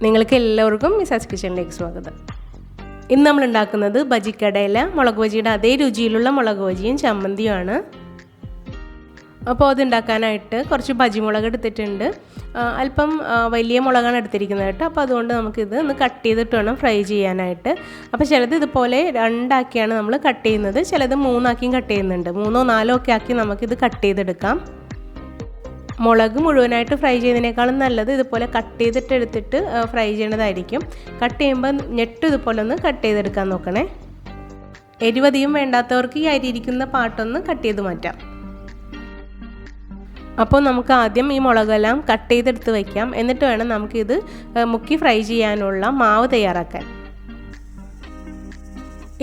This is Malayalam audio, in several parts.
നിങ്ങൾക്ക് എല്ലാവർക്കും മിസാസ് കിച്ചണിലേക്ക് സ്വാഗതം. ഇന്ന് നമ്മൾ ഉണ്ടാക്കുന്നത് ബജിക്കടയിലെ മുളക് ബജിയുടെ അതേ രുചിയിലുള്ള മുളക് ബജിയും ചമ്മന്തിയുമാണ്. അപ്പോൾ അത് ഉണ്ടാക്കാനായിട്ട് കുറച്ച് ബജി മുളക് എടുത്തിട്ടുണ്ട്. അല്പം വലിയ മുളകാണ് എടുത്തിരിക്കുന്നത് കേട്ടോ. അപ്പോൾ അതുകൊണ്ട് നമുക്കിത് ഒന്ന് കട്ട് ചെയ്തിട്ട് വേണം ഫ്രൈ ചെയ്യാനായിട്ട്. അപ്പോൾ ചിലത് ഇതുപോലെ രണ്ടാക്കിയാണ് നമ്മൾ കട്ട് ചെയ്യുന്നത്, ചിലത് മൂന്നാക്കിയും കട്ട് ചെയ്യുന്നുണ്ട്. 3 or 4 ഒക്കെ ആക്കി നമുക്കിത് കട്ട് ചെയ്തെടുക്കാം. മുളക് മുഴുവനായിട്ട് ഫ്രൈ ചെയ്യുന്നതിനേക്കാളും നല്ലത് ഇതുപോലെ കട്ട് ചെയ്തിട്ട് എടുത്തിട്ട് ഫ്രൈ ചെയ്യണതായിരിക്കും. കട്ട് ചെയ്യുമ്പോൾ ഞെട്ട് ഇതുപോലെ ഒന്ന് കട്ട് ചെയ്തെടുക്കാൻ നോക്കണേ. എരിവധികം വേണ്ടാത്തവർക്ക് ഈ അരിയിരിക്കുന്ന പാട്ടൊന്ന് കട്ട് ചെയ്ത് മാറ്റാം. അപ്പോൾ നമുക്ക് ആദ്യം ഈ മുളകെല്ലാം കട്ട് ചെയ്തെടുത്ത് വയ്ക്കാം. എന്നിട്ട് വേണം നമുക്കിത് മുക്കി ഫ്രൈ ചെയ്യാനുള്ള മാവ് തയ്യാറാക്കാൻ.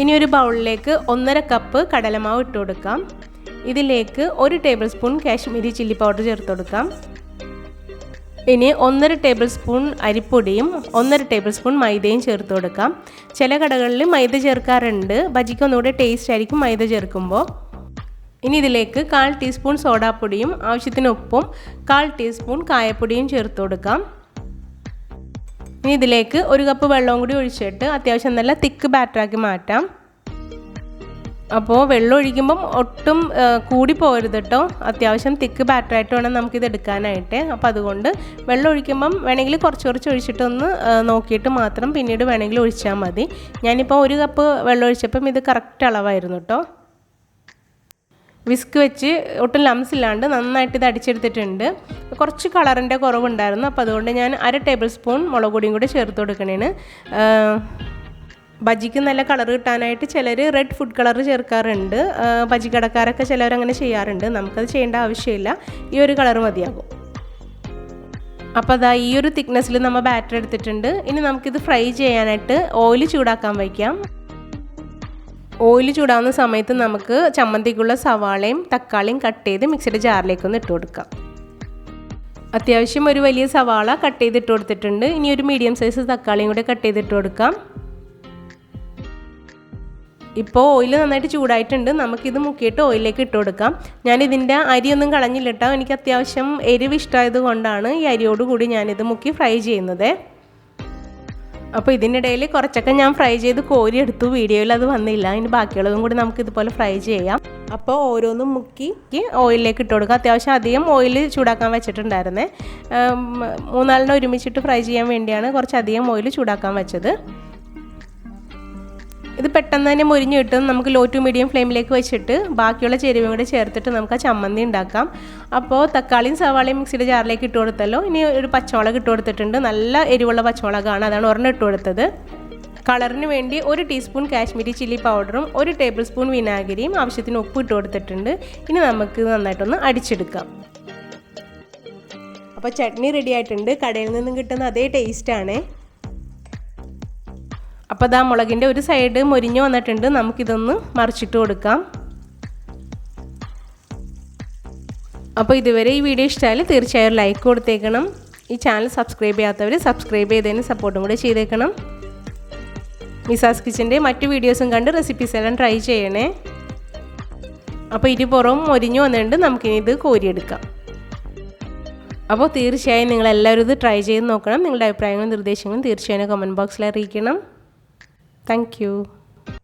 ഇനി ഒരു ബൗളിലേക്ക് 1.5 കപ്പ് കടലമാവ് ഇട്ട് കൊടുക്കാം. ഇതിലേക്ക് 1 table spoon Kashmiri chilli powder ചേർത്ത് കൊടുക്കാം. ഇനി 1.5 ടേബിൾ സ്പൂൺ അരിപ്പൊടിയും 1.5 ടേബിൾ സ്പൂൺ മൈദയും ചേർത്ത് കൊടുക്കാം. ചില കടകളിൽ മൈദ ചേർക്കാറുണ്ട്. ബജിക്ക് ഒന്നുകൂടെ ടേസ്റ്റ് ആയിരിക്കും മൈദ ചേർക്കുമ്പോൾ. ഇനി ഇതിലേക്ക് 1/4 ടീസ്പൂൺ സോഡാപ്പൊടിയും ആവശ്യത്തിന് ഉപ്പും 1/4 ടീസ്പൂൺ കായപ്പൊടിയും ചേർത്ത് കൊടുക്കാം. ഇനി ഇതിലേക്ക് 1 കപ്പ് വെള്ളവും കൂടി ഒഴിച്ചിട്ട് അത്യാവശ്യം നല്ല തിക്ക് ബാറ്ററാക്കി മാറ്റാം. അപ്പോൾ വെള്ളം ഒഴിക്കുമ്പം ഒട്ടും കൂടി പോകരുത് കേട്ടോ. അത്യാവശ്യം തിക്ക് ബാറ്ററായിട്ട് വേണം നമുക്കിത് എടുക്കാനായിട്ട്. അപ്പോൾ അതുകൊണ്ട് വെള്ളം ഒഴിക്കുമ്പം വേണമെങ്കിൽ കുറച്ച് ഒഴിച്ചിട്ടൊന്ന് നോക്കിയിട്ട് മാത്രം പിന്നീട് വേണമെങ്കിൽ ഒഴിച്ചാൽ മതി. ഞാനിപ്പോൾ 1 കപ്പ് വെള്ളം ഒഴിച്ചപ്പം ഇത് കറക്റ്റ് അളവായിരുന്നു കേട്ടോ. വിസ്ക് വെച്ച് ഒട്ടും ലംസ് ഇല്ലാണ്ട് നന്നായിട്ട് ഇത് അടിച്ചെടുത്തിട്ടുണ്ട്. കുറച്ച് കളറിൻ്റെ കുറവുണ്ടായിരുന്നു. അപ്പോൾ അതുകൊണ്ട് ഞാൻ 1/2 ടേബിൾ സ്പൂൺ മുളക് പൊടിയും കൂടി ചേർത്ത് കൊടുക്കണേന്. ബജിക്ക് നല്ല കളർ കിട്ടാനായിട്ട് ചിലർ റെഡ് ഫുഡ് കളർ ചേർക്കാറുണ്ട്. ബജി കടക്കാരൊക്കെ ചിലവരങ്ങനെ ചെയ്യാറുണ്ട്. നമുക്കത് ചെയ്യേണ്ട ആവശ്യമില്ല. ഈ ഒരു കളർ മതിയാകും. അപ്പോൾ അതാ ഈ ഒരു തിക്നെസ്സിൽ നമ്മൾ ബാറ്റർ എടുത്തിട്ടുണ്ട്. ഇനി നമുക്കിത് ഫ്രൈ ചെയ്യാനായിട്ട് ഓയിൽ ചൂടാക്കാൻ വയ്ക്കാം. ഓയിൽ ചൂടാവുന്ന സമയത്ത് നമുക്ക് ചമ്മന്തിക്കുള്ള സവാളയും തക്കാളിയും കട്ട് ചെയ്ത് മിക്സിയുടെ ജാറിലേക്കൊന്ന് ഇട്ട് കൊടുക്കാം. അത്യാവശ്യം ഒരു വലിയ സവാള കട്ട് ചെയ്തിട്ട് കൊടുത്തിട്ടുണ്ട്. ഇനി ഒരു മീഡിയം സൈസ് തക്കാളിയും കൂടെ കട്ട് ചെയ്തിട്ട് കൊടുക്കാം. ഇപ്പോൾ ഓയിൽ നന്നായിട്ട് ചൂടായിട്ടുണ്ട്. നമുക്കിത് മുക്കിയിട്ട് ഓയിലേക്ക് ഇട്ട് കൊടുക്കാം. ഞാനിതിൻ്റെ അരിയൊന്നും കളഞ്ഞില്ല കേട്ടോ. എനിക്ക് അത്യാവശ്യം എരിവ് ഇഷ്ടമായത് കൊണ്ടാണ് ഈ അരിയോടുകൂടി ഞാനിത് മുക്കി ഫ്രൈ ചെയ്യുന്നത്. അപ്പോൾ ഇതിനിടയിൽ കുറച്ചൊക്കെ ഞാൻ ഫ്രൈ ചെയ്ത് കോരി എടുത്തു. വീഡിയോയിൽ അത് വന്നില്ല. ഇനി ബാക്കിയുള്ളതും കൂടി നമുക്കിതുപോലെ ഫ്രൈ ചെയ്യാം. അപ്പോൾ ഓരോന്നും മുക്കി ഓയിലിലേക്ക് ഇട്ട് കൊടുക്കുക. അത്യാവശ്യം അധികം ഓയിൽ ചൂടാക്കാൻ വെച്ചിട്ടുണ്ടായിരുന്നേ. 3-4 ഒരുമിച്ചിട്ട് ഫ്രൈ ചെയ്യാൻ വേണ്ടിയാണ് കുറച്ചധികം ഓയിൽ ചൂടാക്കാൻ വെച്ചത്. ഇത് പെട്ടെന്ന് തന്നെ മുരിഞ്ഞ് കിട്ടും. നമുക്ക് ലോ ടു മീഡിയം ഫ്ലെയിമിലേക്ക് വെച്ചിട്ട് ബാക്കിയുള്ള ചേരുവയും കൂടെ ചേർത്തിട്ട് നമുക്ക് ആ ചമ്മന്തി ഉണ്ടാക്കാം. അപ്പോൾ തക്കാളിയും സവാളയും മിക്സിയുടെ ജാറിലേക്ക് ഇട്ട് കൊടുത്തല്ലോ. ഇനി ഒരു പച്ചമുളക് ഇട്ട് കൊടുത്തിട്ടുണ്ട്. നല്ല എരിവുള്ള പച്ചമുളകാണ്, അതാണ് ഒരെണ്ണം ഇട്ട് കൊടുത്തത്. കളറിന് വേണ്ടി 1 ടീസ്പൂൺ കാശ്മീരി ചില്ലി പൗഡറും 1 ടേബിൾ സ്പൂൺ വിനാഗിരിയും ആവശ്യത്തിന് ഉപ്പ് ഇട്ട് കൊടുത്തിട്ടുണ്ട്. ഇനി നമുക്ക് നന്നായിട്ടൊന്ന് അടിച്ചെടുക്കാം. അപ്പോൾ ചട്നി റെഡി ആയിട്ടുണ്ട്. കടയിൽ നിന്നും കിട്ടുന്ന അതേ ടേസ്റ്റാണ്. അപ്പോൾ ദാ മുളകിൻ്റെ ഒരു സൈഡ് മൊരിഞ്ഞ് വന്നിട്ടുണ്ട്. നമുക്കിതൊന്ന് മറിച്ചിട്ട് കൊടുക്കാം. അപ്പോൾ ഇതുവരെ ഈ വീഡിയോ ഇഷ്ടമായാലും തീർച്ചയായും ലൈക്ക് കൊടുത്തേക്കണം. ഈ ചാനൽ സബ്സ്ക്രൈബ് ചെയ്യാത്തവർ സബ്സ്ക്രൈബ് ചെയ്തതിന് സപ്പോർട്ടും കൂടെ ചെയ്തേക്കണം. മിസാസ് കിച്ചൻ്റെ മറ്റു വീഡിയോസും കണ്ട് റെസിപ്പീസ് എല്ലാം ട്രൈ ചെയ്യണേ. അപ്പോൾ ഇരുപുറവും മൊരിഞ്ഞ് വന്നിട്ടുണ്ട്. നമുക്കിനി ഇത് കോരിയെടുക്കാം. അപ്പോൾ തീർച്ചയായും നിങ്ങളെല്ലാവരും ഇത് ട്രൈ ചെയ്ത് നോക്കണം. നിങ്ങളുടെ അഭിപ്രായങ്ങളും നിർദ്ദേശങ്ങളും തീർച്ചയായും കമൻറ്റ് ബോക്സിൽ അറിയിക്കണം. Thank you.